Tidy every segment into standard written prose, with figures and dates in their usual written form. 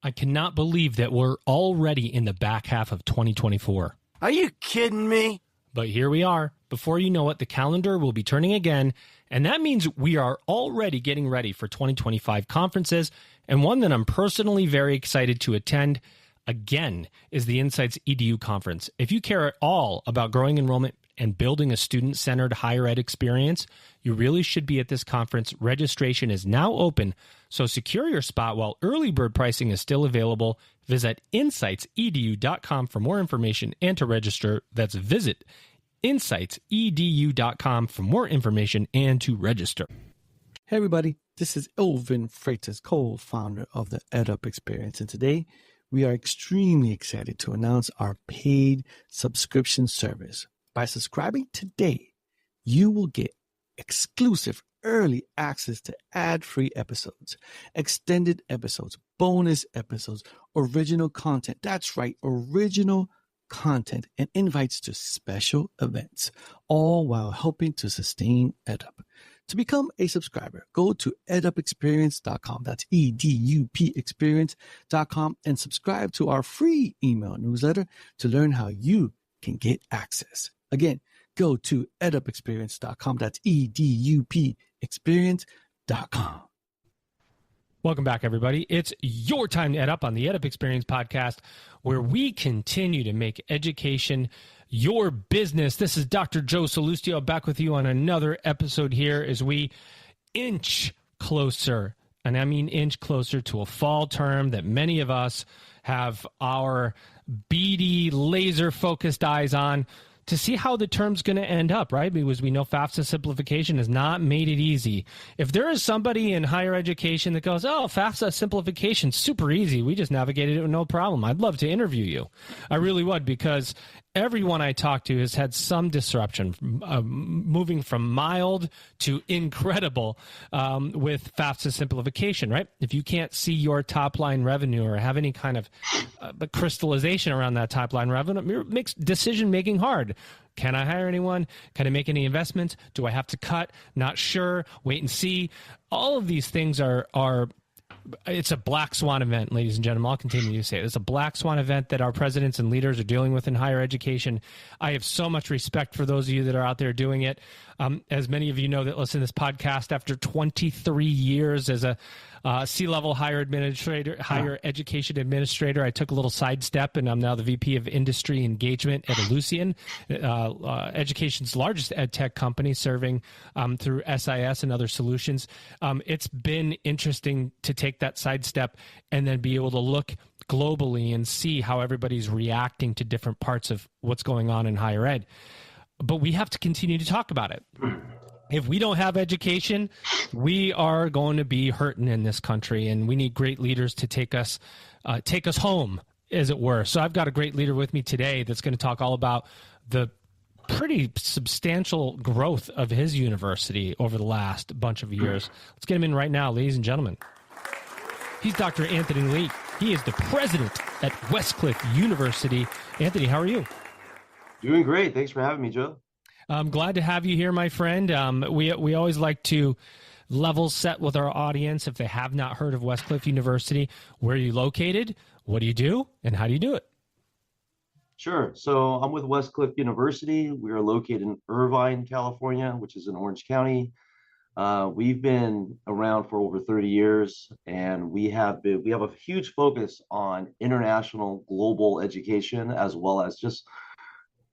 I cannot believe that we're already in the back half of 2024. Are you kidding me? But here we are. Before you know it, the calendar will be turning again, and that means we are already getting ready for 2025 conferences, and one that I'm personally very excited to attend again is the Insights EDU conference. If you care at all about growing enrollment and building a student-centered higher ed experience, you really should be at this conference. Registration is now open, so secure your spot while early bird pricing is still available. Visit insightsedu.com for more information and to register. That's visit insightsedu.com for more information and to register. Hey everybody, this is Elvin Freitas, co-founder of the EdUp Experience, and today we are extremely excited to announce our paid subscription service. By subscribing today, you will get exclusive early access to ad-free episodes, extended episodes, bonus episodes, original content. That's right, original content and invites to special events, all while helping to sustain EdUp. To become a subscriber, go to edupexperience.com. That's EDUP experience.com and subscribe to our free email newsletter to learn how you can get access. Again, go to edupexperience.com. That's EDUP experience.com. Welcome back, everybody. It's your time to Ed Up on the EdUp Experience podcast, where we continue to make education your business. This is Dr. Joe Salustio back with you on another episode here as we inch closer, and I mean inch closer to a fall term that many of us have our beady, laser-focused eyes on to see how the term's going to end up, right? Because we know FAFSA simplification has not made it easy. If there is somebody in higher education that goes, oh, FAFSA simplification, super easy, we just navigated it with no problem, I'd love to interview you. I really would, because everyone I talk to has had some disruption, moving from mild to incredible with FAFSA simplification, right? If you can't see your top line revenue or have any kind of crystallization around that top line revenue, it makes decision making hard. Can I hire anyone? Can I make any investments? Do I have to cut? Not sure. Wait and see. All of these things are it's a black swan event, ladies and gentlemen. I'll continue to say it. It's a black swan event that our presidents and leaders are dealing with in higher education. I have so much respect for those of you that are out there doing it. As many of you know that listen to this podcast, after 23 years as a C-level higher education administrator, I took a little sidestep, and I'm now the VP of Industry Engagement at Ellucian, education's largest ed tech company, serving through SIS and other solutions. It's been interesting to take that sidestep and then be able to look globally and see how everybody's reacting to different parts of what's going on in higher ed. But we have to continue to talk about it. If we don't have education, we are going to be hurting in this country, and we need great leaders to take us home, as it were. So I've got a great leader with me today that's going to talk all about the pretty substantial growth of his university over the last bunch of years. Let's get him in right now, ladies and gentlemen. He's Dr. Anthony Lee. He is the president at Westcliff University. Anthony, how are you? Doing great. Thanks for having me, Joe. I'm glad to have you here, my friend. We always like to level set with our audience if they have not heard of Westcliff University. Where are you located? What do you do? And how do you do it? Sure. So I'm with Westcliff University. We are located in Irvine, California, which is in Orange County. We've been around for over 30 years, and we have a huge focus on international global education, as well as just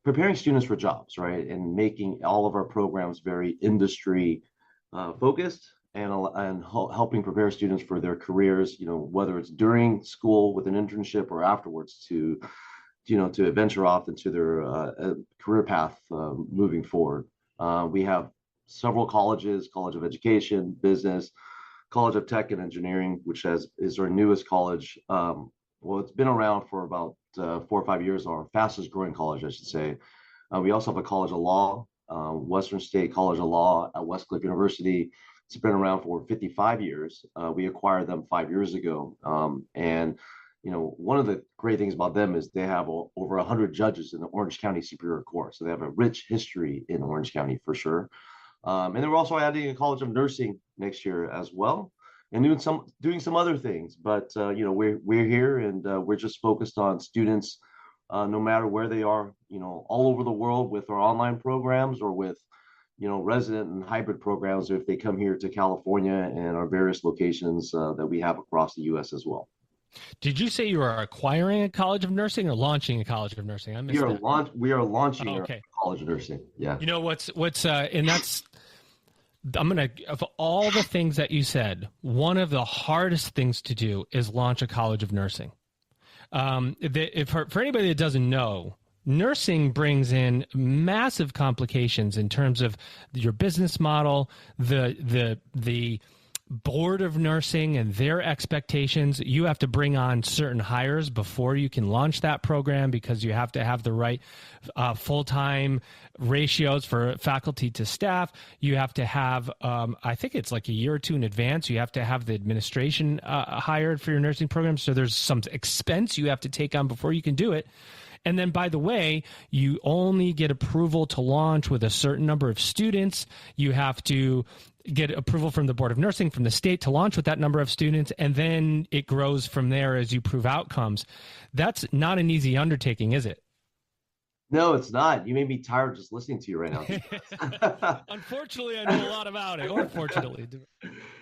preparing students for jobs, right? And making all of our programs very industry focused and helping prepare students for their careers, whether it's during school with an internship or afterwards to venture off into their career path moving forward. We have several colleges: College of Education, Business, College of Tech and Engineering, which is our newest college. It's been around for about 4 or 5 years, our fastest growing college, I should say. We also have a College of Law, Western State College of Law at Westcliff University. It's been around for 55 years. We acquired them 5 years ago. And one of the great things about them is they have over 100 judges in the Orange County Superior Court. So they have a rich history in Orange County for sure. And then we're also adding a College of Nursing next year as well. and doing some other things. But we're here, and we're just focused on students, no matter where they are, all over the world, with our online programs or with resident and hybrid programs, or if they come here to California and our various locations that we have across the U.S. as well. Did you say you are acquiring a College of Nursing or launching a College of Nursing? I missed that. We are launching our okay. College of Nursing. Yeah. And that's, of all the things that you said, one of the hardest things to do is launch a College of Nursing. For anybody that doesn't know, nursing brings in massive complications in terms of your business model, the board of nursing and their expectations. You have to bring on certain hires before you can launch that program, because you have to have the right full-time ratios for faculty to staff. You have to have, I think it's like a year or two in advance, you have to have the administration hired for your nursing program. So there's some expense you have to take on before you can do it. And then, by the way, you only get approval to launch with a certain number of students. You have to get approval from the Board of Nursing, from the state, to launch with that number of students, and then it grows from there as you prove outcomes. That's not an easy undertaking, is it? No, it's not. You made me tired just listening to you right now. Unfortunately, I know a lot about it. Or fortunately.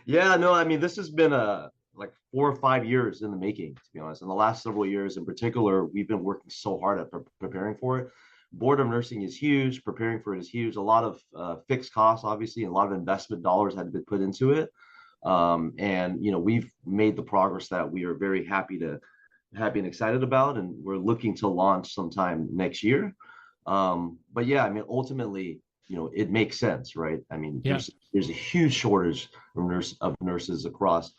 Yeah, no, I mean, this has been like 4 or 5 years in the making, to be honest. In the last several years in particular, we've been working so hard at preparing for it. Board of Nursing is huge. Preparing for it is huge. A lot of fixed costs, obviously, and a lot of investment dollars had been put into it. And we've made the progress that we are very happy and excited about, and we're looking to launch sometime next year. But yeah, I mean, ultimately, it makes sense, right? I mean, there's a huge shortage of nurses across,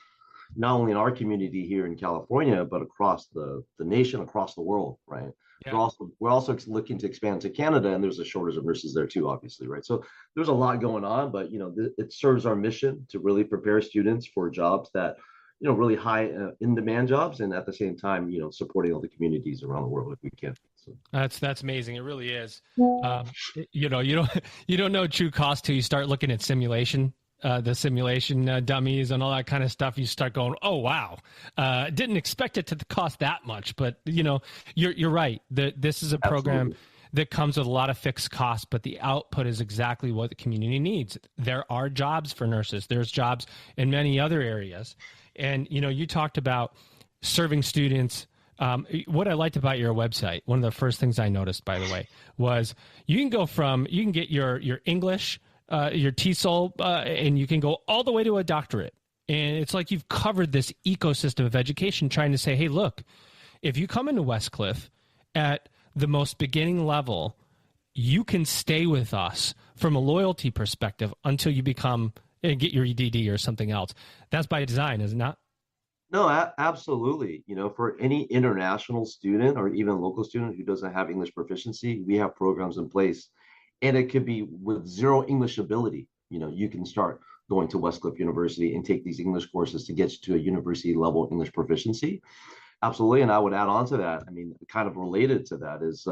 not only in our community here in California, but across the nation, across the world, right? Yeah. We're also looking to expand to Canada, and there's a shortage of nurses there too, obviously, right? So there's a lot going on, but it serves our mission to really prepare students for jobs that really high in demand jobs, and at the same time, supporting all the communities around the world if we can. So. That's amazing. It really is. You don't know true cost till you start looking at simulation. The simulation dummies and all that kind of stuff. You start going, oh wow, didn't expect it to cost that much. But you're right. This is a program that comes with a lot of fixed costs, but the output is exactly what the community needs. There are jobs for nurses. There's jobs in many other areas. And, you talked about serving students. What I liked about your website, one of the first things I noticed, by the way, was you can get your English, your TESOL, and you can go all the way to a doctorate. And it's like you've covered this ecosystem of education, trying to say, hey, look, if you come into Westcliff at the most beginning level, you can stay with us from a loyalty perspective until you become and get your EDD or something else. That's by design, is it not? No, absolutely. For any international student or even local student who doesn't have English proficiency, we have programs in place, and it could be with zero English ability. You can start going to Westcliff University and take these English courses to get you to a university level English proficiency. Absolutely. And I would add on to that. I mean, kind of related to that is,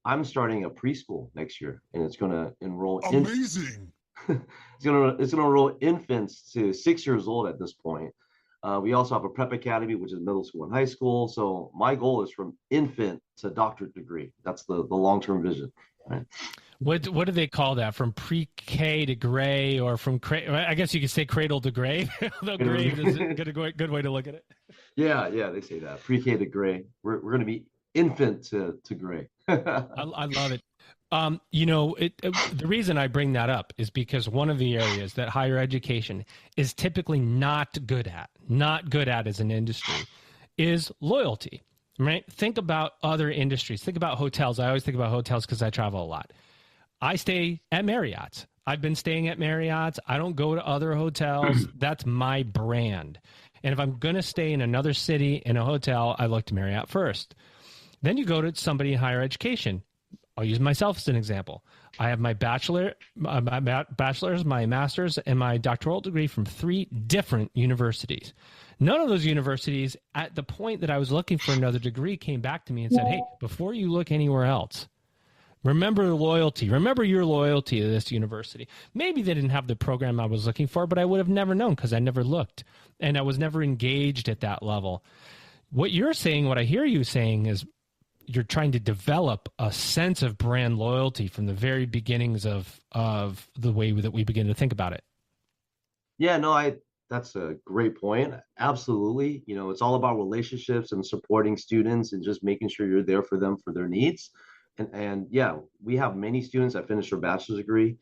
I'm starting a preschool next year, and it's going to enroll. Amazing. It's going to enroll infants to 6 years old at this point. We also have a prep academy, which is middle school and high school. So my goal is from infant to doctorate degree. That's the long-term vision. Right? What do they call that? From pre-K to gray, or from I guess you could say cradle to grave. Although grave is a good way to look at it. Yeah, they say that, pre-K to gray. We're going to be infant to gray. I love it. The reason I bring that up is because one of the areas that higher education is typically not good at as an industry, is loyalty, right? Think about other industries. Think about hotels. I always think about hotels because I travel a lot. I stay at Marriott's. I've been staying at Marriott's. I don't go to other hotels. That's my brand. And if I'm going to stay in another city in a hotel, I look to Marriott first. Then you go to somebody in higher education. I'll use myself as an example. I have my bachelor's, my master's, and my doctoral degree from 3 different universities. None of those universities, at the point that I was looking for another degree, came back to me and said, hey, before you look anywhere else, Remember the loyalty. Remember your loyalty to this university. Maybe they didn't have the program I was looking for, but I would have never known because I never looked and I was never engaged at that level. What you're saying, what I hear you saying is you're trying to develop a sense of brand loyalty from the very beginnings of the way that we begin to think about it. Yeah, no, that's a great point. Absolutely. It's all about relationships and supporting students and just making sure you're there for them for their needs. And yeah, we have many students that finish their bachelor's degree,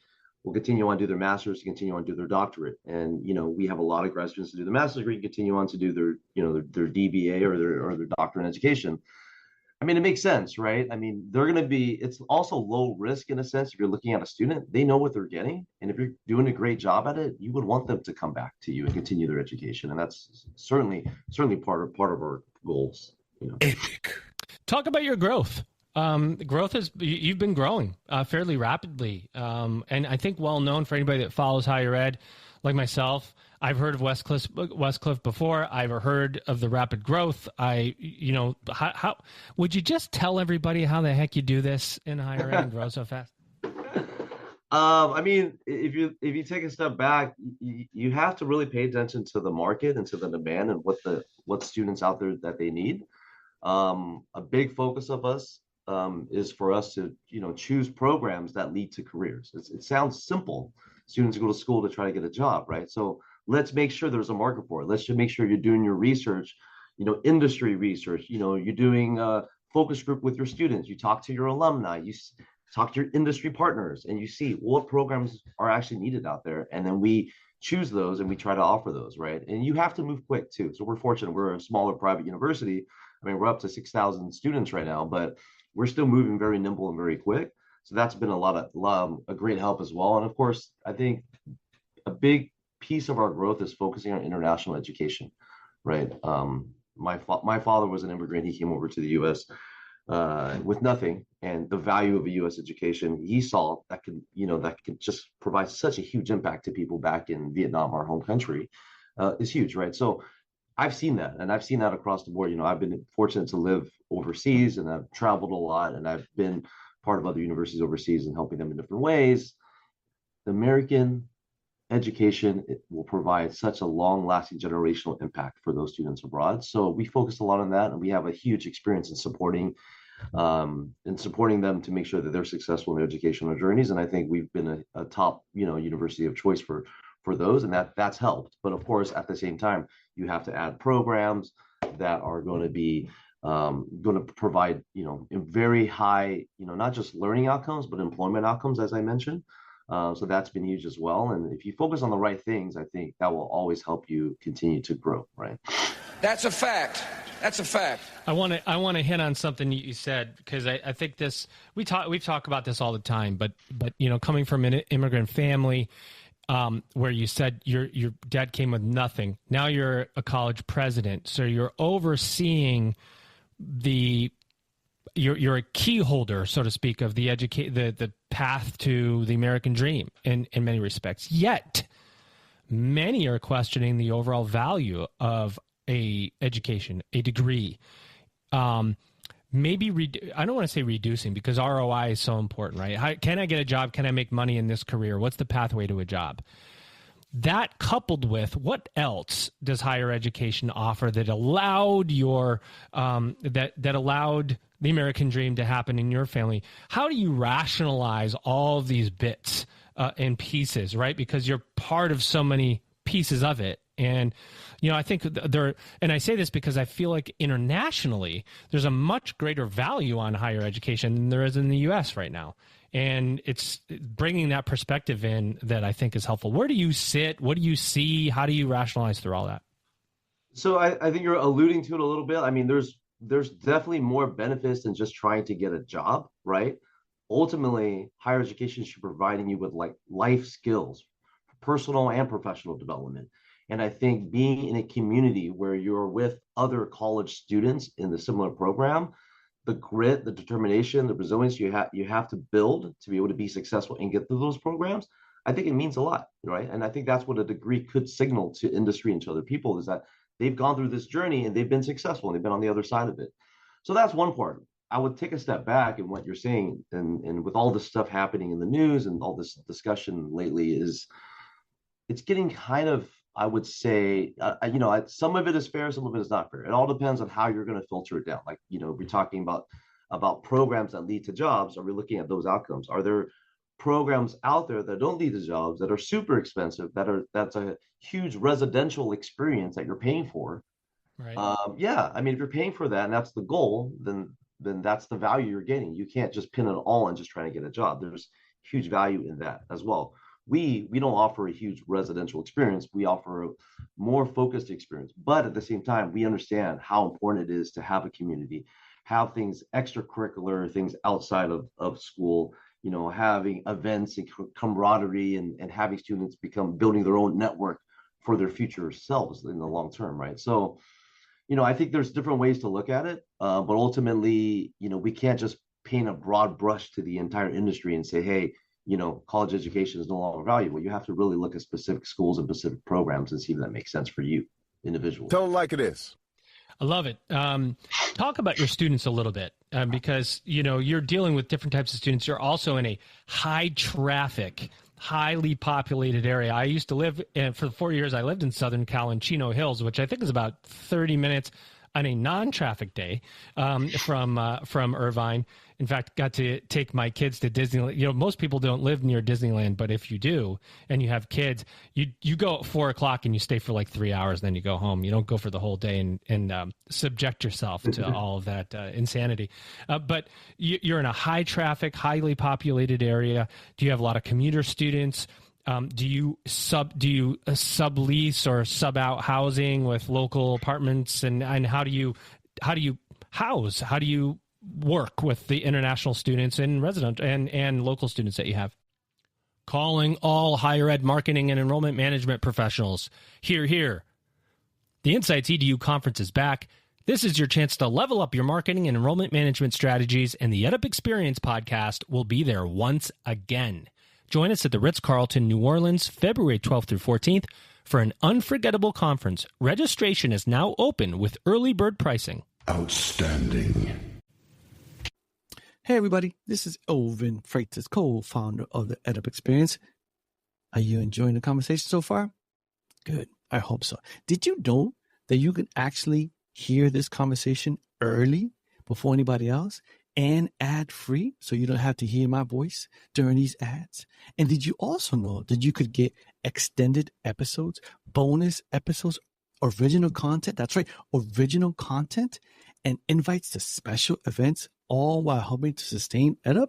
will continue on to do their master's, continue on to do their doctorate. And we have a lot of grad students to do the master's degree, continue on to do their DBA or their doctorate in education. I mean, it makes sense, right? I mean, it's also low risk in a sense. If you're looking at a student, they know what they're getting. And if you're doing a great job at it, you would want them to come back to you and continue their education. And that's certainly part of our goals. Epic. Talk about your growth. You've been growing fairly rapidly. And I think well known for anybody that follows higher ed, like myself. I've heard of Westcliff before. I've heard of the rapid growth. How would you just tell everybody how the heck you do this in higher ed and grow so fast? I mean, if you take a step back, you have to really pay attention to the market and to the demand and what students out there that they need. A big focus of us is for us to choose programs that lead to careers. It sounds simple. Students go to school to try to get a job, right? So let's make sure there's a market for it. Let's just make sure you're doing your research, industry research. You're doing a focus group with your students. You talk to your alumni. You talk to your industry partners, and you see what programs are actually needed out there. And then we choose those and we try to offer those, right? And you have to move quick too. So we're fortunate. We're a smaller private university. I mean, we're up to 6,000 students right now, but we're still moving very nimble and very quick. So that's been a great help as well. And of course, I think a big piece of our growth is focusing on international education, right? My father was an immigrant. He came over to the U.S. With nothing, and the value of a U.S. education he saw that could just provide such a huge impact to people back in Vietnam, our home country, is huge, right? So I've seen that, and I've seen that across the board. I've been fortunate to live overseas, and I've traveled a lot, and I've been part of other universities overseas and helping them in different ways. The American education will provide such a long-lasting generational impact for those students abroad. So we focus a lot on that, and we have a huge experience in supporting them to make sure that they're successful in their educational journeys. And I think we've been a top university of choice for those, and that's helped. But of course, at the same time, you have to add programs that are going to be going to provide very high not just learning outcomes but employment outcomes, as I mentioned. So that's been huge as well. And if you focus on the right things, I think that will always help you continue to grow, right? That's a fact. That's a fact. I want to hit on something you said, because I think we talk about this all the time, but coming from an immigrant family, where you said your dad came with nothing. Now you're a college president, so you're overseeing you're a key holder, so to speak, of the path to the American dream in many respects. Yet, many are questioning the overall value of a education, a degree. Maybe I don't want to say reducing, because ROI is so important, right? Can I get a job? Can I make money in this career? What's the pathway to a job? That coupled with what else does higher education offer that allowed that allowed the American dream to happen in your family? How do you rationalize all of these bits and pieces, right? Because you're part of so many pieces of it. And, I think and I say this because I feel like internationally, there's a much greater value on higher education than there is in the U.S. right now. And it's bringing that perspective in that I think is helpful. Where do you sit? What do you see? How do you rationalize through all that? So I think you're alluding to it a little bit. I mean, there's definitely more benefits than just trying to get a job, right? Ultimately, higher education should be providing you with life skills, personal and professional development. And I think being in a community where you're with other college students in the similar program, the grit, the determination, the resilience you have to build to be able to be successful and get through those programs, I think it means a lot, right? And I think that's what a degree could signal to industry and to other people, is that they've gone through this journey and they've been successful and they've been on the other side of it. So that's one part. I would take a step back in what you're saying, and with all this stuff happening in the news and all this discussion lately, is it's getting kind of, I would say, some of it is fair, some of it is not fair. It all depends on how you're going to filter it down. Like, we're talking about programs that lead to jobs. Are we looking at those outcomes? Are there programs out there that don't lead to jobs, that are super expensive, that's a huge residential experience that you're paying for? Right. Yeah, I mean, if you're paying for that and that's the goal, then that's the value you're getting. You can't just pin it all on just trying to get a job. There's huge value in that as well. We don't offer a huge residential experience. We offer a more focused experience. But at the same time, we understand how important it is to have a community, have things extracurricular, things outside of school, having events and camaraderie, and having students building their own network for their future selves in the long term, right? So, I think there's different ways to look at it, but ultimately, we can't just paint a broad brush to the entire industry and say, hey, college education is no longer valuable. You have to really look at specific schools and specific programs and see if that makes sense for you individually. Tell them like it is. I love it. Talk about your students a little bit, because, you're dealing with different types of students. You're also in a high traffic, highly populated area. I used to live, and for 4 years, I lived in Southern Cal in Chino Hills, which I think is about 30 minutes on a non-traffic day from Irvine. In fact, got to take my kids to Disneyland. Most people don't live near Disneyland, but if you do and you have kids, you go at 4 o'clock and you stay for like 3 hours, then you go home. You don't go for the whole day and subject yourself to all of that insanity. But you're in a high traffic, highly populated area. Do you have a lot of commuter students? Do you sublease or sub out housing with local apartments, and how do you work with the international students and resident and local students that you have? Calling all higher ed marketing and enrollment management professionals. Hear, hear. The Insights EDU conference is back. This is your chance to level up your marketing and enrollment management strategies, and the EdUp Experience podcast will be there once again. Join us at the Ritz-Carlton, New Orleans, February 12th through 14th for an unforgettable conference. Registration is now open with early bird pricing. Outstanding. Hey everybody, this is Elvin Freitas, co-founder of the EdUp Experience. Are you enjoying the conversation so far? Good, I hope so. Did you know that you can actually hear this conversation early before anybody else and ad-free, so you don't have to hear my voice during these ads? And did you also know that you could get extended episodes, bonus episodes, original content? That's right, original content and invites to special events, all while helping to sustain EdUp?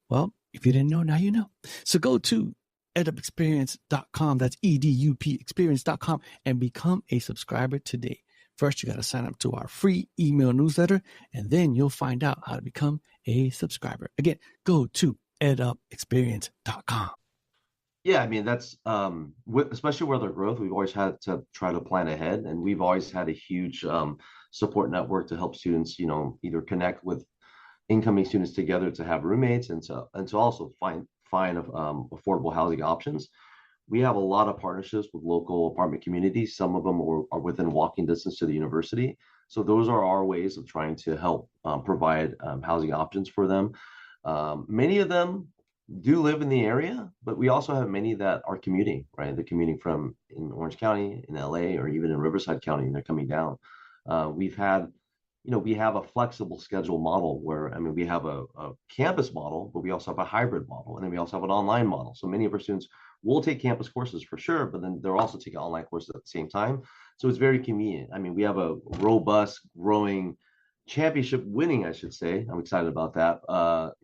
Well, if you didn't know, now you know. So go to edupexperience.com, that's EDUP experience.com, and become a subscriber today. First, you got to sign up to our free email newsletter, and then you'll find out how to become a subscriber. Again, go to edupexperience.com. Yeah, I mean, that's especially with our growth, we've always had to try to plan ahead, and we've always had a huge support network to help students, either connect with incoming students together to have roommates, and to also find affordable housing options. We have a lot of partnerships with local apartment communities. Some of them are within walking distance to the university. So those are our ways of trying to help provide housing options for them. Many of them do live in the area, but we also have many that are commuting, right? They're commuting from in Orange County, in LA, or even in Riverside County, and they're coming down. We have a flexible schedule model where, we have a campus model, but we also have a hybrid model, and then we also have an online model. So many of our students will take campus courses for sure, but then they're also taking online courses at the same time. So it's very convenient. We have a robust, growing, championship winning, I should say, I'm excited about that,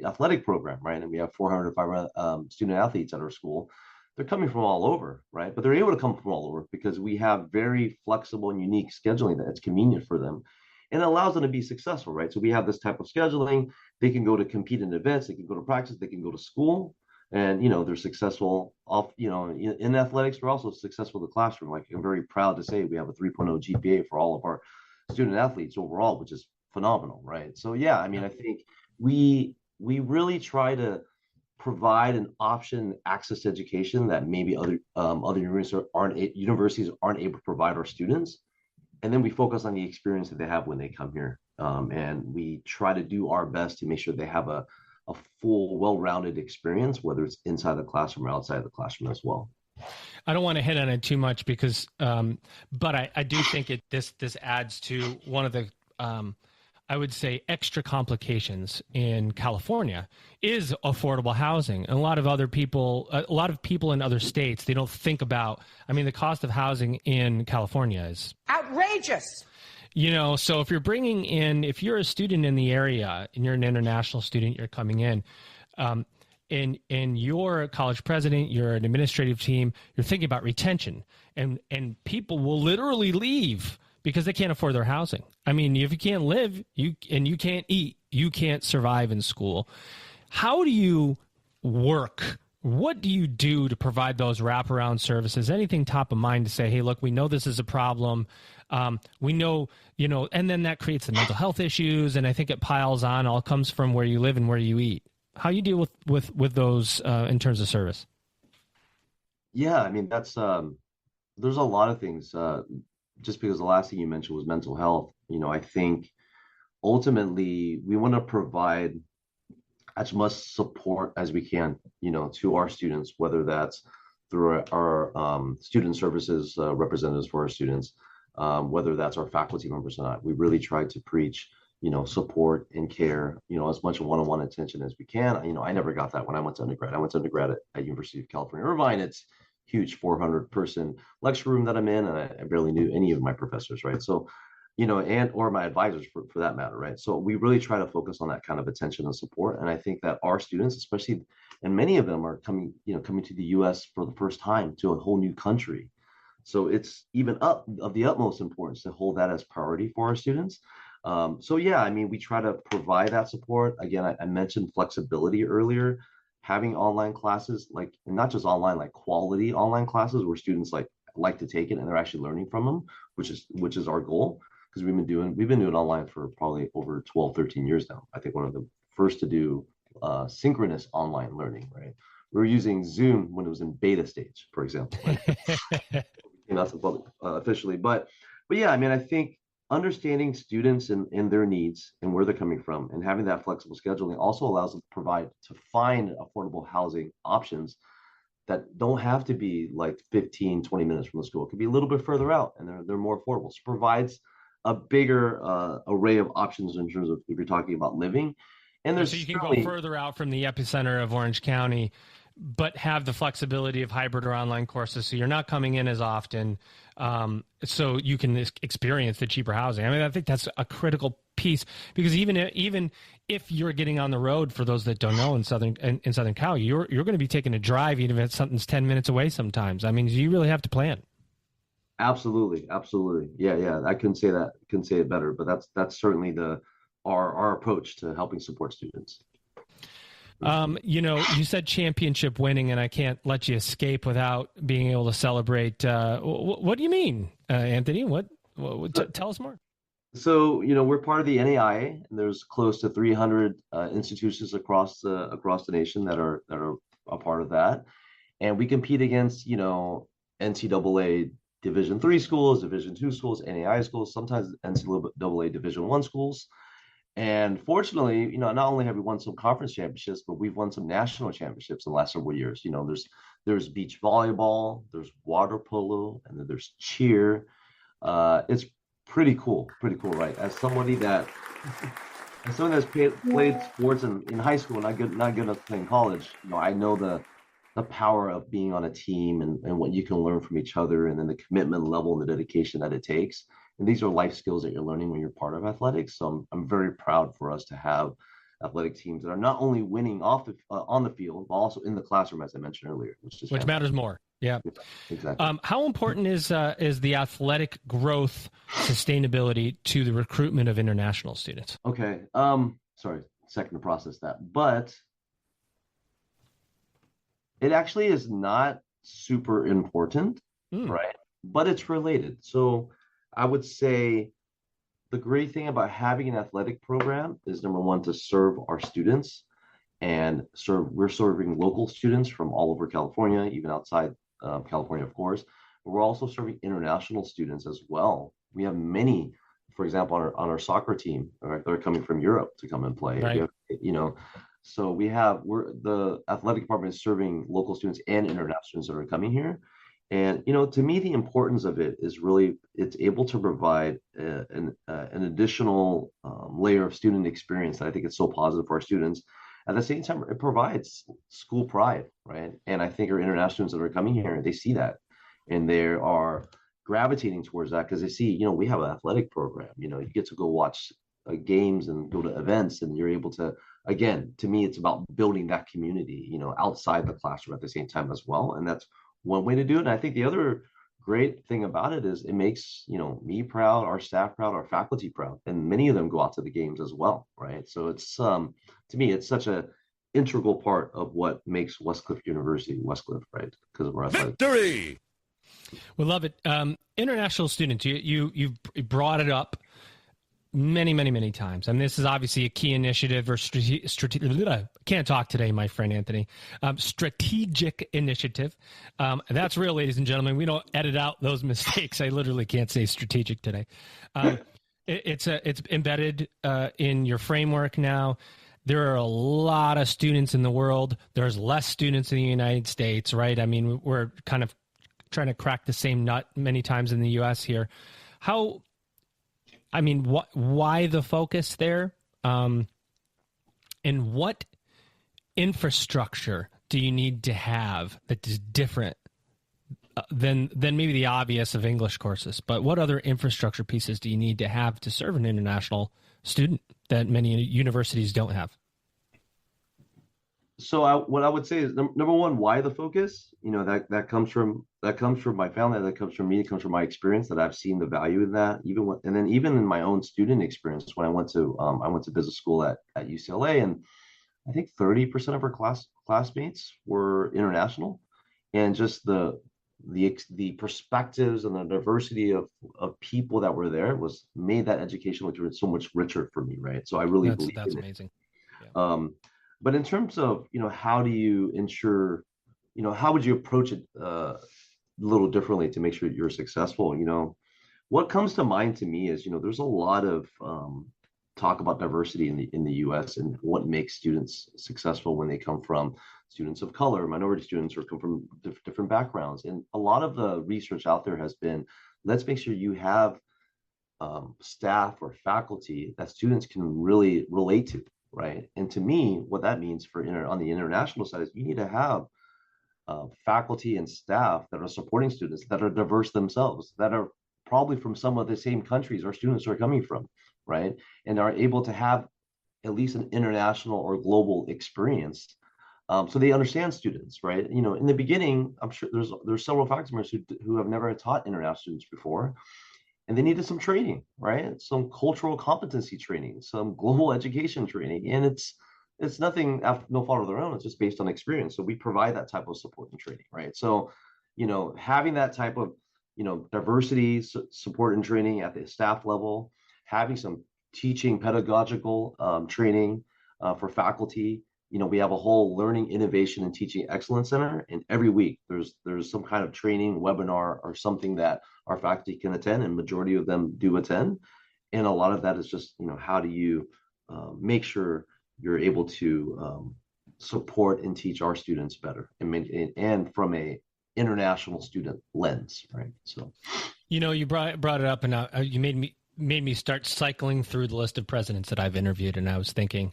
athletic program, right? And we have 400 or 500 student athletes at our school. They're coming from all over, right? But they're able to come from all over because we have very flexible and unique scheduling that's convenient for them. And it allows them to be successful, right? So we have this type of scheduling. They can go to compete in events, they can go to practice, they can go to school, and they're successful in athletics. They're also successful in the classroom. Like, I'm very proud to say we have a 3.0 GPA for all of our student athletes overall, which is phenomenal, right? So yeah, I think we really try to provide an option, access to education that maybe other universities aren't able to provide our students. and then we focus on the experience that they have when they come here. And we try to do our best to make sure they have a full, well-rounded experience, whether it's inside the classroom or outside the classroom as well. I don't want to hit on it too much because, but I do think this adds to one of the, I would say, extra complications in California is affordable housing. And a lot of people in other states, they don't think about, I mean, the cost of housing in California is Outrageous. So if you're a student in the area and you're an international student, you're coming in, and you're a college president, you're an administrative team, you're thinking about retention, and people will literally leave because they can't afford their housing. I mean, if you can't live, you can't eat, you can't survive in school. How do you work? What do you do to provide those wraparound services? Anything top of mind to say, hey, look, we know this is a problem. We know, and then that creates the mental health issues. And I think it piles on, all comes from where you live and where you eat. How you deal with those in terms of service? Yeah, I mean, there's a lot of things. Just because the last thing you mentioned was mental health, I think ultimately we want to provide as much support as we can, to our students, whether that's through our student services representatives for our students, whether that's our faculty members or not. We really try to preach, support and care, as much one-on-one attention as we can. I never got that when I went to undergrad. I went to undergrad at University of California, Irvine. It's huge 400-person lecture room that I'm in, and I barely knew any of my professors, right? So, or my advisors for that matter, right? So we really try to focus on that kind of attention and support. And I think that our students, especially, and many of them are coming to the US for the first time to a whole new country. So it's even of the utmost importance to hold that as priority for our students. So yeah, I mean, we try to provide that support. Again, I mentioned flexibility earlier, having online classes, like, and not just online, like quality online classes where students like to take it and they're actually learning from them, which is our goal. Because we've been doing online for probably over 12, 13 years now. I think one of the first to do synchronous online learning, right? We were using Zoom when it was in beta stage, for example. Right? Not so public officially, but yeah, I mean, I think understanding students and their needs and where they're coming from and having that flexible scheduling also allows them to find affordable housing options that don't have to be like 15, 20 minutes from the school. It could be a little bit further out and they're more affordable. So it provides a bigger array of options in terms of if you're talking about living. And there's so you can go further out from the epicenter of Orange County, but have the flexibility of hybrid or online courses. So you're not coming in as often. So you can experience the cheaper housing. I mean, I think that's a critical piece because even if you're getting on the road, for those that don't know, in Southern Cal, you're going to be taking a drive even if something's 10 minutes away sometimes. I mean, you really have to plan. Absolutely. Yeah. I couldn't say it better, but that's certainly our approach to helping support students. You said championship winning, and I can't let you escape without being able to celebrate. What do you mean, Anthony? Tell us more. So, we're part of the NAIA, and there's close to 300 institutions across the nation that are a part of that, and we compete against NCAA Division III schools, Division II schools, NAIA schools, sometimes NCAA Division I schools. And fortunately, not only have we won some conference championships, but we've won some national championships in the last several years. There's beach volleyball, there's water polo, and then there's cheer. It's pretty cool, right? As someone that's played sports in high school, not good enough to play in college, I know the power of being on a team and what you can learn from each other, and then the commitment level and the dedication that it takes. And these are life skills that you're learning when you're part of athletics. So I'm very proud for us to have athletic teams that are not only winning on the field, but also in the classroom, as I mentioned earlier, which matters more. Yeah, exactly. How important is the athletic growth sustainability to the recruitment of international students? Okay. Sorry, second to process that, but it actually is not super important, right? But it's related. So I would say the great thing about having an athletic program is, number one, to serve our students and we're serving local students from all over California, even outside California, of course, but we're also serving international students as well we have many, for example, on our soccer team, right, they're coming from Europe to come and play. Right. So the athletic department is serving local students and international students that are coming here. And, to me, the importance of it is really it's able to provide an additional layer of student experience that I think is so positive for our students. At the same time, it provides school pride, right? And I think our international students that are coming here, they see that, and they are gravitating towards that because they see, we have an athletic program. You get to go watch games and go to events, and you're able to. Again, to me, it's about building that community, outside the classroom at the same time as well, and that's one way to do it. And I think the other great thing about it is it makes, me proud, our staff proud, our faculty proud, and many of them go out to the games as well, right? So it's to me, it's such a integral part of what makes Westcliff University Westcliff, right? Because we're athletic. Victory! We love it. International students, you brought it up many times, and this is obviously a key initiative or can't talk today, my friend Anthony. Strategic initiative. That's real, ladies and gentlemen. We don't edit out those mistakes. I literally can't say strategic today. It's embedded in your framework now. There are a lot of students in the world. There's less students in the United States, right? I mean, we're kind of trying to crack the same nut many times in the U.S. here. Why the focus there? And what infrastructure do you need to have that is different than maybe the obvious of English courses? But what other infrastructure pieces do you need to have to serve an international student that many universities don't have? So what I would say is number one, why the focus? That comes from my family, that comes from me, it comes from my experience that I've seen the value in that. Even in my own student experience, when I went to business school at UCLA, and I think 30% of our classmates were international, and just the perspectives and the diversity of people that were there made that educational experience so much richer for me, right? So I really believe that's in amazing. Yeah. But in terms of, how do you ensure, how would you approach it a little differently to make sure you're successful? What comes to mind to me is, there's a lot of talk about diversity in the U.S. and what makes students successful when they come from students of color, minority students, or come from different backgrounds. And a lot of the research out there has been, let's make sure you have staff or faculty that students can really relate to. Right. And to me, what that means on the international side is you need to have faculty and staff that are supporting students that are diverse themselves, that are probably from some of the same countries our students are coming from, right? And are able to have at least an international or global experience. So they understand students, right? In the beginning, I'm sure there's several faculty members who have never taught international students before. And they needed some training, right? Some cultural competency training, some global education training. And it's nothing, no fault of their own. It's just based on experience. So we provide that type of support and training, right? So, having that type of, diversity support and training at the staff level, having some teaching pedagogical training for faculty. We have a whole learning, innovation, and teaching excellence center, and every week there's some kind of training webinar or something that our faculty can attend, and majority of them do attend. And a lot of that is just, how do you make sure you're able to support and teach our students better, and from a international student lens, right? So, you brought it up, and you made me start cycling through the list of presidents that I've interviewed, and I was thinking,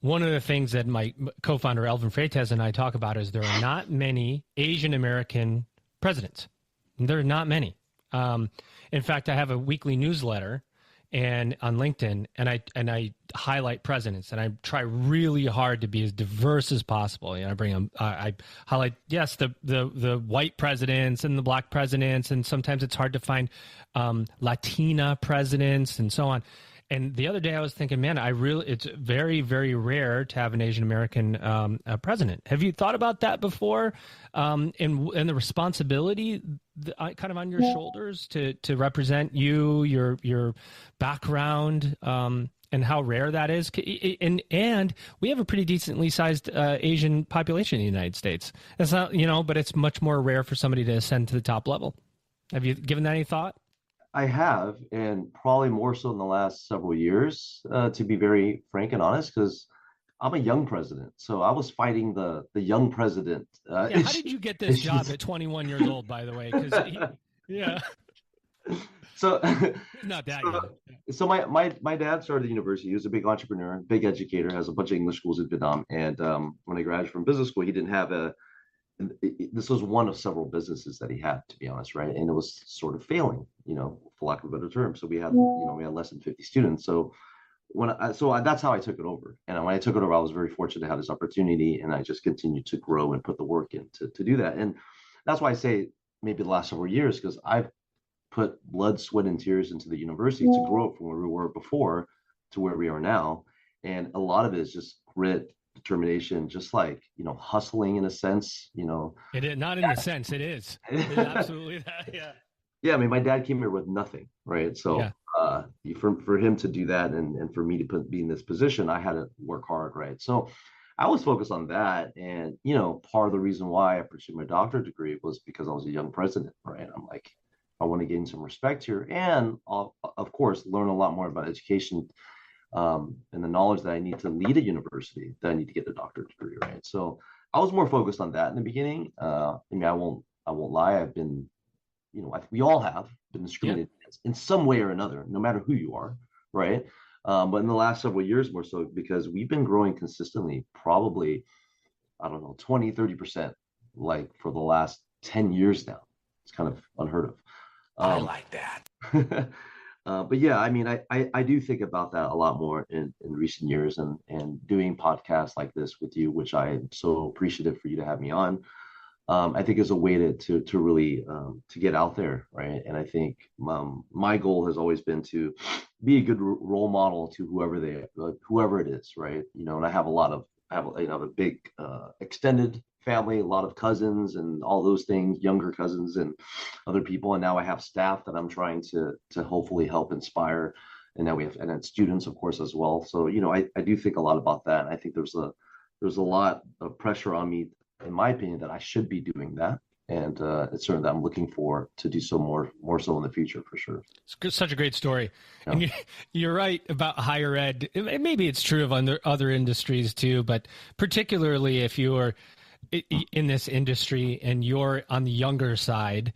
one of the things that my co-founder Elvin Freitas and I talk about is there are not many Asian American presidents. There are not many. In fact, I have a weekly newsletter and on LinkedIn, and I highlight presidents, and I try really hard to be as diverse as possible. I bring them. I highlight the white presidents and the black presidents, and sometimes it's hard to find Latina presidents and so on. And the other day I was thinking, man, it's very, very rare to have an Asian American president. Have you thought about that before? And the responsibility kind of on your shoulders to represent your background, and how rare that is. And we have a pretty decently sized Asian population in the United States. It's not, but it's much more rare for somebody to ascend to the top level. Have you given that any thought? I have, and probably more so in the last several years, to be very frank and honest, because I'm a young president. So I was fighting the young president Yeah, how did you get this job issues. at 21 years old, by the way? Because yeah, So, he's not that so, young. so my dad started the university. He was a big entrepreneur, big educator, has a bunch of English schools in Vietnam. And when I graduated from business school, he didn't have this was one of several businesses that he had, to be honest, right? And it was sort of failing, for lack of a better term. So we had less than 50 students. So that's how I took it over. And when I took it over, I was very fortunate to have this opportunity, and I just continued to grow and put the work in to do that. And that's why I say maybe the last several years, because I've put blood, sweat, and tears into the university to grow it from where we were before to where we are now. And a lot of it is just grit, determination, just like, hustling in a sense, It is not in a sense. It is. It is absolutely that. Yeah. Yeah, I mean, my dad came here with nothing, right? So Yeah. for him to do that, and for me to be in this position, I had to work hard, right? So I was focused on that. And, part of the reason why I pursued my doctorate degree was because I was a young president, right? I'm like, I want to gain some respect here, and of course, learn a lot more about education, and the knowledge that I need to lead a university, that I need to get the doctorate degree, right? So I was more focused on that in the beginning. I mean, I won't lie. I've been, I think we all have been Yeah. discriminated against in some way or another, no matter who you are, right? But in the last several years, more so because we've been growing consistently, probably, I don't know, 20-30%, like for the last 10 years now. It's kind of unheard of. I like that. But yeah, I mean, I do think about that a lot more in recent years, and doing podcasts like this with you, which I am so appreciative for you to have me on. I think is a way to really to get out there, right? And I think my goal has always been to be a good role model to whoever it is, right? And I have a big extended family, a lot of cousins and all those things, younger cousins and other people. And now I have staff that I'm trying to hopefully help inspire. And now we have, and then students, of course, as well. So, I do think a lot about that. And I think there's a lot of pressure on me, in my opinion, that I should be doing that. And it's something that I'm looking for to do so more so in the future, for sure. It's such a great story. Yeah. And you're right about higher ed. Maybe it's true of other industries too, but particularly if you're in this industry and you're on the younger side,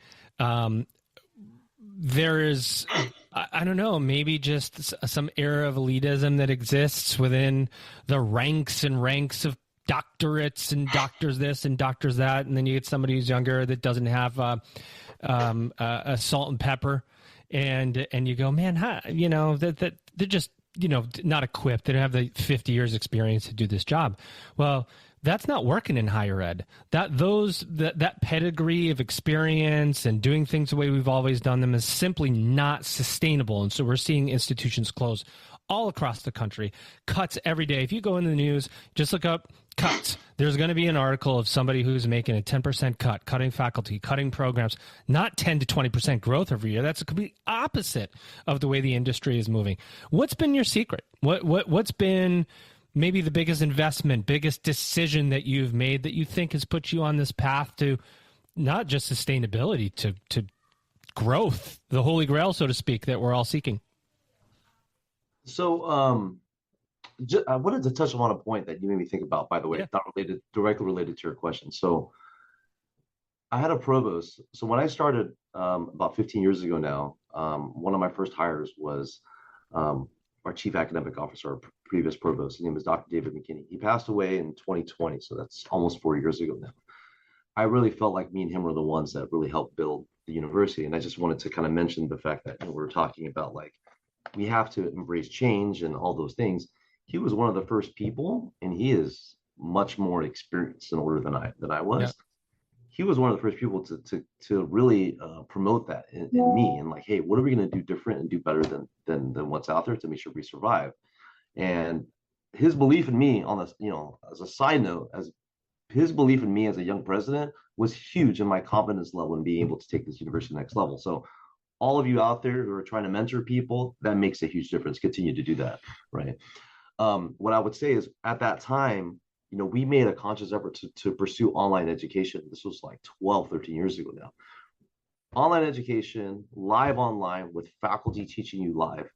there is, I don't know, maybe just some era of elitism that exists within the ranks and ranks of doctorates and doctors this and doctors that, and then you get somebody who's younger that doesn't have a salt and pepper, and you go, man, that they're just not equipped. They don't have the 50 years experience to do this job. Well, that's not working in higher ed. That pedigree of experience and doing things the way we've always done them is simply not sustainable, and so we're seeing institutions close all across the country. Cuts every day. If you go in the news, just look up cuts. There's going to be an article of somebody who's making a 10% cut, cutting faculty, cutting programs, not 10 to 20% growth every year. That's a complete opposite of the way the industry is moving. What's been your secret? What's been maybe the biggest investment, biggest decision that you've made that you think has put you on this path to not just sustainability, to growth, the holy grail, so to speak, that we're all seeking? So I wanted to touch on a point that you made me think about, by the way, not directly related to your question. So I had a provost. So when I started about 15 years ago now, one of my first hires was our chief academic officer, our previous provost. His name is Dr. David McKinney. He passed away in 2020, so that's almost 4 years ago now. I really felt like me and him were the ones that really helped build the university. And I just wanted to kind of mention the fact that we were talking about, like, we have to embrace change and all those things. He was one of the first people, and he is much more experienced in order than I was. Yeah. He was one of the first people to really promote that in me, and like, hey, what are we going to do different and do better than what's out there to make sure we survive? And his belief in me, on this, as a side note, as his belief in me as a young president was huge in my confidence level in being able to take this university to the next level. So all of you out there who are trying to mentor people, that makes a huge difference. Continue to do that, right? What I would say is, at that time, we made a conscious effort to pursue online education. This was like 12, 13 years ago now. online education, live online with faculty teaching you live,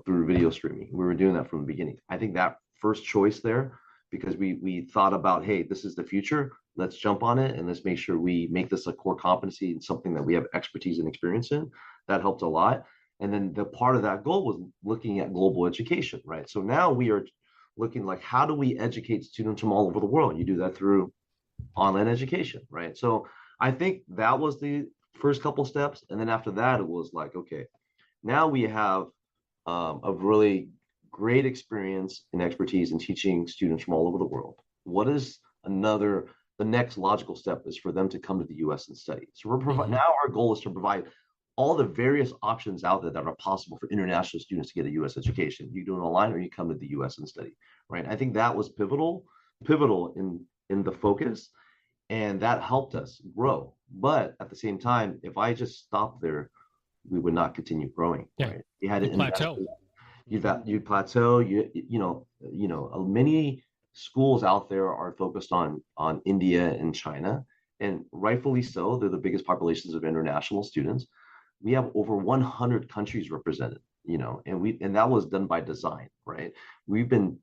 through video streaming. We were doing that from the beginning. I think that first choice there, because we thought about, hey, this is the future. Let's jump on it and let's make sure we make this a core competency and something that we have expertise and experience in. That helped a lot. And then the part of that goal was looking at global education, right? So now we are looking like, how do we educate students from all over the world? You do that through online education, right? So I think that was the first couple steps. And then after that, it was like, okay, now we have a really great experience and expertise in teaching students from all over the world. What is the next logical step is for them to come to the US and study. So now our goal is to provide all the various options out there that are possible for international students to get a US education. You do it online or you come to the US and study, right? I think that was pivotal in the focus, and that helped us grow. But at the same time, if I just stopped there, we would not continue growing. Yeah. Right? You had to plateau. You plateau. Many schools out there are focused on India and China, and rightfully so. They're the biggest populations of international students. We have over 100 countries represented, and that was done by design, right? We've been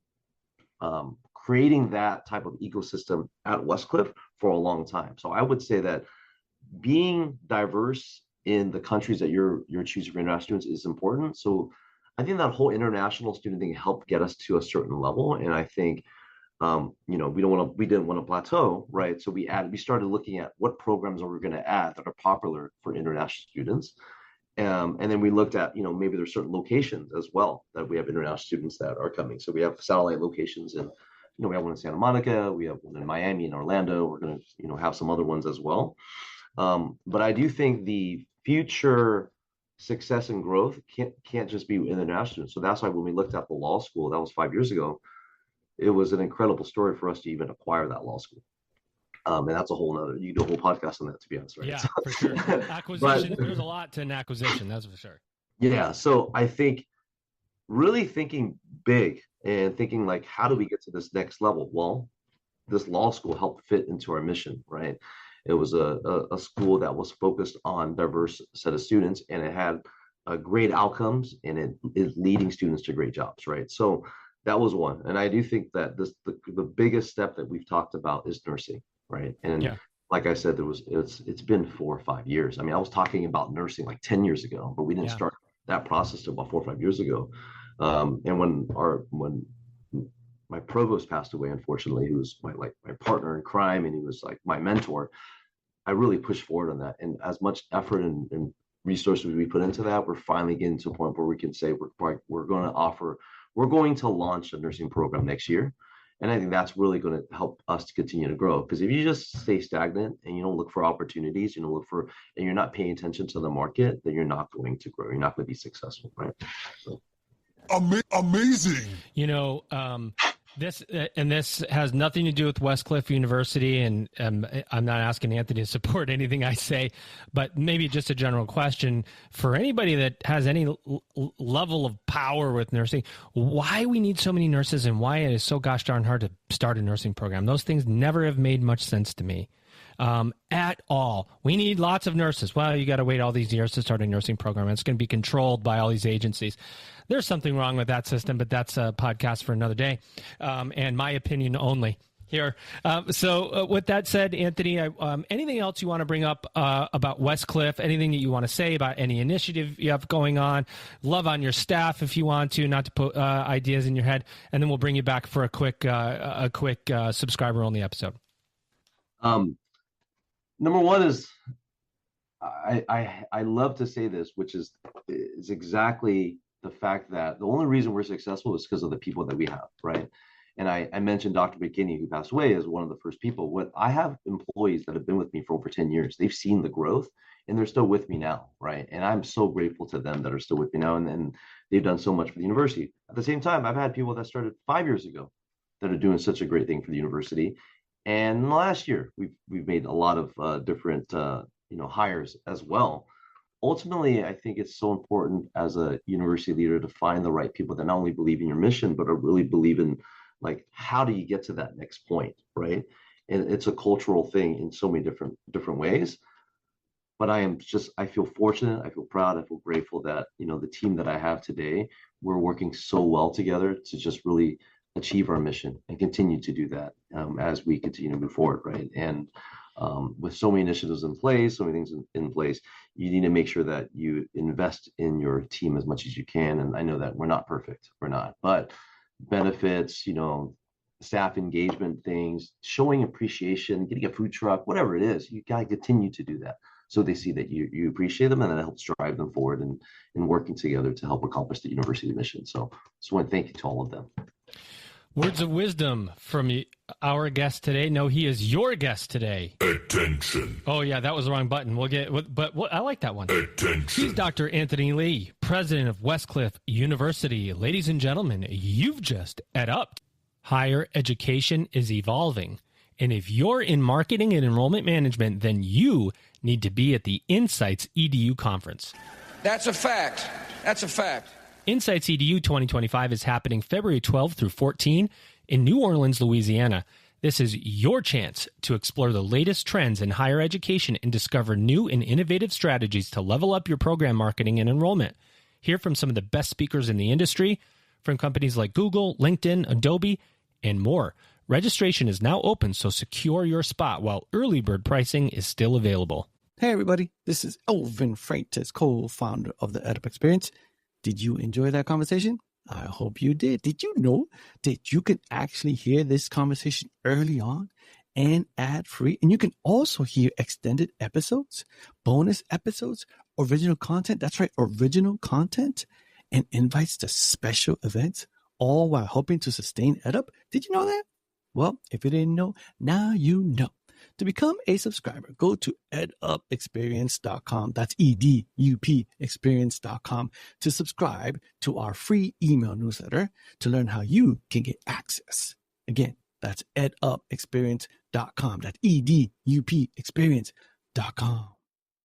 creating that type of ecosystem at Westcliff for a long time. So I would say that being diverse in the countries that you're choosing for international students is important. So I think that whole international student thing helped get us to a certain level. And I think, we didn't want to plateau, right? So we started looking at what programs are we going to add that are popular for international students. And then we looked at, maybe there's certain locations as well that we have international students that are coming. So we have satellite locations in, we have one in Santa Monica, we have one in Miami and Orlando. We're going to, have some other ones as well. But I do think the future success and growth can't just be international. So that's why when we looked at the law school, that was 5 years ago, it was an incredible story for us to even acquire that law school. And that's a whole nother, you do a whole podcast on that, to be honest, right? Yeah, for sure. Acquisition, there's a lot to an acquisition, that's for sure. Yeah, so I think really thinking big and thinking like, how do we get to this next level? Well, this law school helped fit into our mission, right? It was a school that was focused on diverse set of students, and it had great outcomes, and it is leading students to great jobs, right? So that was one. And I do think that the biggest step that we've talked about is nursing, right? And like I said, it's been 4 or 5 years. I mean, I was talking about nursing like 10 years ago, but we didn't start that process till about 4 or 5 years ago. And when my provost passed away, unfortunately, who was my partner in crime, and he was like my mentor, I really pushed forward on that. And as much effort and resources we put into that, we're finally getting to a point where we can say we're going to launch a nursing program next year. And I think that's really going to help us to continue to grow. Because if you just stay stagnant and you don't look for opportunities, and you're not paying attention to the market, then you're not going to grow. You're not going to be successful, right? So. Amazing. This has nothing to do with Westcliff University, and I'm not asking Anthony to support anything I say, but maybe just a general question for anybody that has any level of power with nursing: why we need so many nurses, and why it is so gosh darn hard to start a nursing program. Those things never have made much sense to me at all. We need lots of nurses. Well, you got to wait all these years to start a nursing program. It's going to be controlled by all these agencies. There's something wrong with that system, but that's a podcast for another day, and my opinion only here. So with that said, Anthony, anything else you want to bring up about Westcliff? Anything that you want to say about any initiative you have going on? Love on your staff if you want to, not to put ideas in your head, and then we'll bring you back for a quick subscriber-only episode. Number one is I love to say this, which is exactly the fact that the only reason we're successful is because of the people that we have, right? And I mentioned Dr. McKinney, who passed away, as one of the first people. What I have employees that have been with me for over 10 years. They've seen the growth, and they're still with me now, right? And I'm so grateful to them that are still with me now, and they've done so much for the university. At the same time, I've had people that started 5 years ago that are doing such a great thing for the university. And last year, we've made a lot of different hires as well. Ultimately, I think it's so important as a university leader to find the right people that not only believe in your mission, but are really believe in, like, how do you get to that next point, right? And it's a cultural thing in so many different ways. But I feel fortunate, I feel proud, I feel grateful that, the team that I have today, we're working so well together to just really achieve our mission and continue to do that as we continue to move forward, right? And with so many initiatives in place, so many things in place, you need to make sure that you invest in your team as much as you can. And I know that we're not perfect, we're not, but benefits, staff engagement things, showing appreciation, getting a food truck, whatever it is, you got to continue to do that. So they see that you appreciate them, and that helps drive them forward and working together to help accomplish the university mission. So just want to thank you to all of them. Words of wisdom from our guest today. No, he is your guest today. Attention. Oh, yeah, that was the wrong button. But I like that one. Attention. He's Dr. Anthony Lee, president of Westcliff University. Ladies and gentlemen, you've just ed up. Higher education is evolving. And if you're in marketing and enrollment management, then you need to be at the Insights EDU conference. That's a fact. That's a fact. Insights EDU 2025 is happening February 12 through 14 in New Orleans, Louisiana. This is your chance to explore the latest trends in higher education and discover new and innovative strategies to level up your program marketing and enrollment. Hear from some of the best speakers in the industry, from companies like Google, LinkedIn, Adobe, and more. Registration is now open, so secure your spot while early bird pricing is still available. Hey everybody, this is Elvin Freitas, co-founder of the EdUp Experience. Did you enjoy that conversation? I hope you did. Did you know that you can actually hear this conversation early on and ad-free? And you can also hear extended episodes, bonus episodes, original content. That's right, original content, and invites to special events, all while helping to sustain EdUp. Did you know that? Well, if you didn't know, now you know. To become a subscriber, go to edupexperience.com. That's EDUP experience.com to subscribe to our free email newsletter to learn how you can get access. Again, that's edupexperience.com. That's EDUP experience.com.